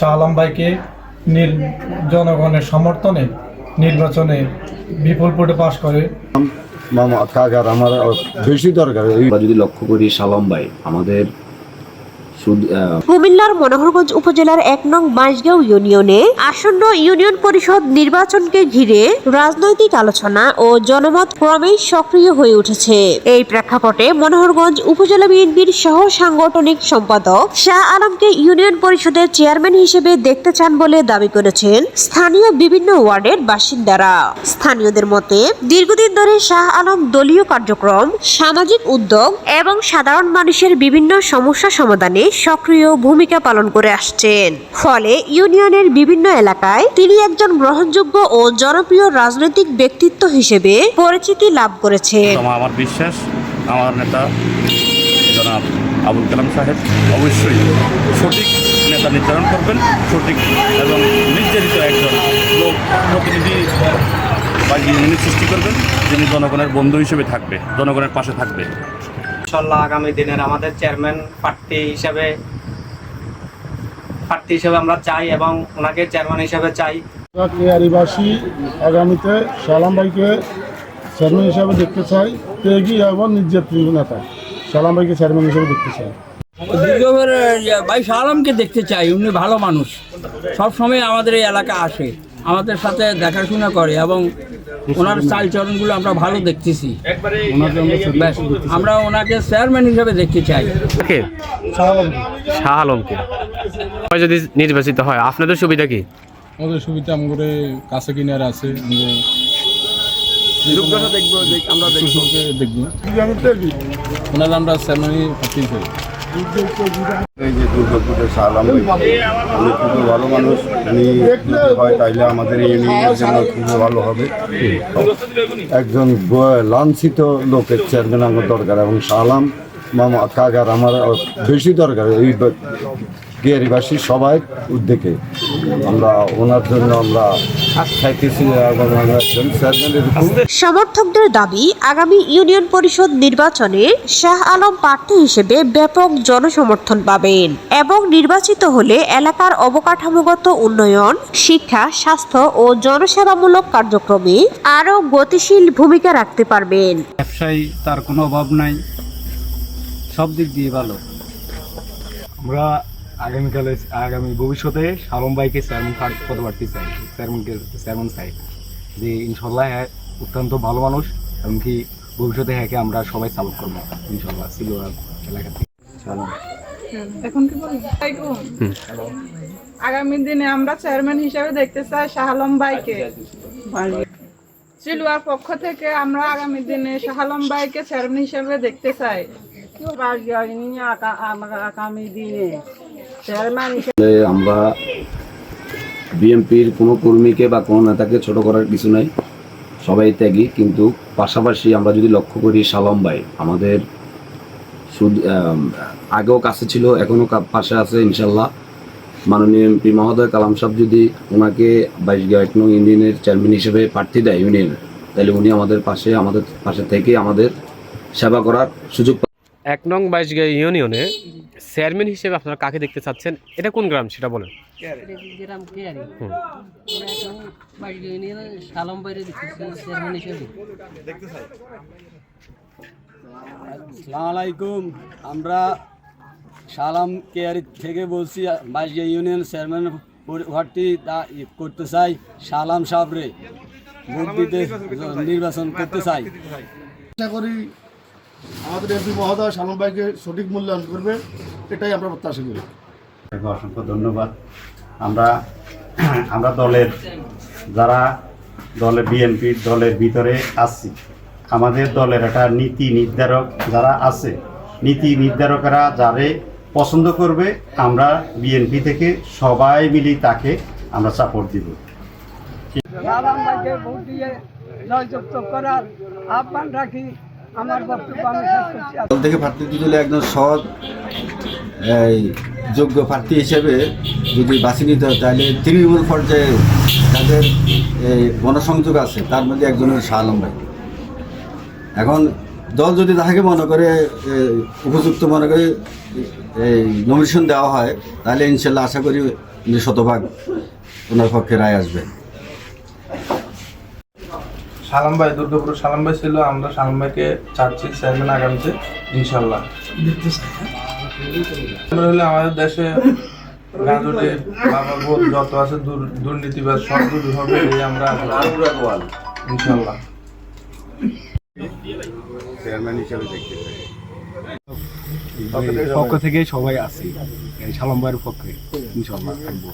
শাহ আলম ভাইকে জনগণের সমর্থনে নির্বাচনে বিপুল ভোটে পাশ করে। মামা কাকার আমার বেশি দরকার। যদি লক্ষ্য করি শাহ আলম ভাই আমাদের কুমিল্লার মনোহরগঞ্জ উপজেলার ১ নং বাঁশগাঁও ইউনিয়নে আসন্ন ইউনিয়ন পরিষদ নির্বাচনকে ঘিরে রাজনৈতিক আলোচনা ও জনমত ক্রমেই সক্রিয় হয়ে উঠেছে। এই প্রেক্ষাপটে মনোহরগঞ্জ উপজেলা বিএনপির সহ সাংগঠনিক সম্পাদক শাহ আলমকে ইউনিয়ন পরিষদের চেয়ারম্যান হিসেবে দেখতে চান বলে দাবি করেছেন স্থানীয় বিভিন্ন ওয়ার্ডের বাসিন্দারা। স্থানীয়দের মতে দীর্ঘদিন ধরে শাহ আলম দলীয় কার্যক্রম, সামাজিক উদ্যোগ এবং সাধারণ মানুষের বিভিন্ন সমস্যা সমাধানে সক্রিয় ভূমিকা পালন করে আসছেন। ফলে ইউনিয়নের বিভিন্ন এলাকায় তিনি একজন গ্রহণযোগ্য ও জনপ্রিয় রাজনৈতিক ব্যক্তিত্ব হিসেবে পরিচিতি লাভ করেছেন। আমার বিশ্বাস আমার নেতা জনাব আবুল কালাম সাহেব অবশ্যই সঠিক নেতা নির্ধারণ করবেন, সঠিক এবং নির্যাতিত একজন লোক প্রতিনিধি বা ইউনিয়ন সৃষ্টি করবেন, যিনি জনগণের বন্ধু হিসেবে থাকবে, জনগণের পাশে থাকবে। ইনশাআল্লাহ আগামী দিনের আমাদের চেয়ারম্যান প্রার্থী হিসেবে আমরা চাই এবং ওনাকে চেয়ারম্যান হিসেবে চাই। কেয়ারিবাসী আগামীতে শাহ আলম ভাইকে চেয়ারম্যান হিসাবে দেখতে চাই। তেগি এবং নির্যাতিত নেতা শাহ আলম ভাইকে চেয়ারম্যান হিসেবে দেখতে চাই। ভাই শাহ আলমকে দেখতে চাই। উনি ভালো মানুষ, সবসময় আমাদের এই এলাকা আসে, আমাদের সাথে দেখাশোনা করে এবং ওনার চালচরণগুলো আমরা ভালো দেখতেছি। আমরা ওনাকে চেয়ারম্যান হিসেবে দেখতে চাই। শাহ আলমকে যদি নির্বাচিত হয় আপনাদের সুবিধা কি? আমাদের সুবিধা আমাদের কাছে কিনারে আছে, ওনার আমরা চেয়ারম্যানই প্রার্থী চাই। এই যে দুর্গাপুরের শাহ আলম ভাই উনি খুবই ভালো মানুষ। উনি যদি হয় তাইলে আমাদের ইউনিয়নের জন্য খুবই ভালো হবে। একজন লাঞ্ছিত লোকের চেয়ারম্যান আমার দরকার এবং শাহ আলম মামা কাকার আমার বেশি দরকার। এই কেয়ারিবাসী সবাই উদ্যোগে আমরা ওনার জন্য আমরা চাইতেছি। সমর্থকদের দাবি আগামী ইউনিয়ন পরিষদ নির্বাচনে শাহ আলম প্রার্থী হিসেবে ব্যাপক জনসমর্থন পাবেন এবং নির্বাচিত হলে এলাকার অবকাঠামোগত উন্নয়ন, শিক্ষা, স্বাস্থ্য ও জনসেবামূলক কার্যক্রমে আরও গতিশীল ভূমিকা রাখতে পারবেন। ব্যবসায়ী তার কোনো অভাব নাই, সব দিক দিয়ে ভালো। আমরা আগামী ভবিষ্যতে শাহ আলম ভাইকে চেয়ারম্যান পদপ্রার্থী চাই, চেয়ারম্যান চাই যে ইনশাল্লাহ অত্যন্ত ভালো মানুষ, এমনকি ভবিষ্যতে হ্যাঁকে আমরা সবাই সাপোর্ট করবো ইনশাল্লাহ সিলুয়া এলাকা থেকে। এখন কি বলবো, আগামী দিনে আমরা চেয়ারম্যান হিসেবে দেখতে চাই শাহ আলম ভাইকে। সিলুয়ার পক্ষ থেকে আমরা আগামী দিনে শাহ আলম ভাইকে চেয়ারম্যান হিসেবে দেখতে চাই। আগামী দিনে আমরা বিএনপির কোনো কর্মীকে বা কোনো নেতাকে ছোট করার কিছু নাই, সবাই ত্যাগী। কিন্তু পাশাপাশি আমরা যদি লক্ষ্য করি শাহ আলম ভাই আমাদের আগেও কাছে ছিল, এখনও পাশে আছে ইনশাল্লাহ। মাননীয় এমপি মহোদয় কালাম সাহেব যদি ওনাকে ২২ নং ইউনিয়নের চেয়ারম্যান হিসেবে প্রার্থী দেয় ইউনিয়নে, তাহলে উনি আমাদের পাশে থেকে আমাদের সেবা করার সুযোগ। ১ নং ২২ ইউনিয়নে চেয়ারম্যান হিসেবে আপনারা কাকে দেখতে চাচ্ছেন? এটা কোন গ্রাম সেটা বলেন। আসসালামু আলাইকুম। আমরা শাহ আলম কেয়ারি থেকে বলছি, ২২ ইউনিয়ন চেয়ারম্যান প্রার্থী করতে চাই। শাহ আলম সাহেবরে ভোট দিতে নির্বাচন করতে চাই। আশা করি আমাদের এমপি মহোদয় শাহ আলম ভাইকে সঠিক মূল্যায়ন করবে, এটাই আমরা প্রত্যাশা করি। অসংখ্য ধন্যবাদ। আমরা দলের বিএনপির দলের ভিতরে আছি, আমাদের দলের একটা নীতি নির্ধারক যারা আছে, নীতি নির্ধারকরা যারে পছন্দ করবে আমরা বিএনপি থেকে সবাই মিলে তাকে আমরা সাপোর্ট দিব। দল থেকে প্রার্থী দিলে একজন সৎ যোগ্য প্রার্থী হিসেবে যদি বাছি নিতে হয়, তাহলে তৃণমূল পর্যায়ে তাদের গণসংযোগ আছে, তার মধ্যে একজনের শাহ আলম ভাই। এখন দল যদি তাকে মনে করে উপযুক্ত মনে করে নমিনেশন দেওয়া হয়, তাহলে ইনশাল্লাহ আশা করি যে শতভাগ ওনার পক্ষে রায় আসবে। সালাম ভাই, দুর্গাপুর সালাম ভাই ছিল, আমরা সালাম ভাইকে চাচ্ছি চেয়ারম্যান আগামীতে ইনশাল্লাহ। হলে আমাদের দেশে গাজরে বাবা বোধ যত আছে দুর্নীতিবাদ সব দূর হবে, এই আমরা ইনশাল্লাহ চেয়ারম্যান হিসেবে দেখতে চাই। পক্ষ থেকে সবাই আছি, সালাম ভাইয়ের পক্ষে ইনশাল্লাহ থাকবো।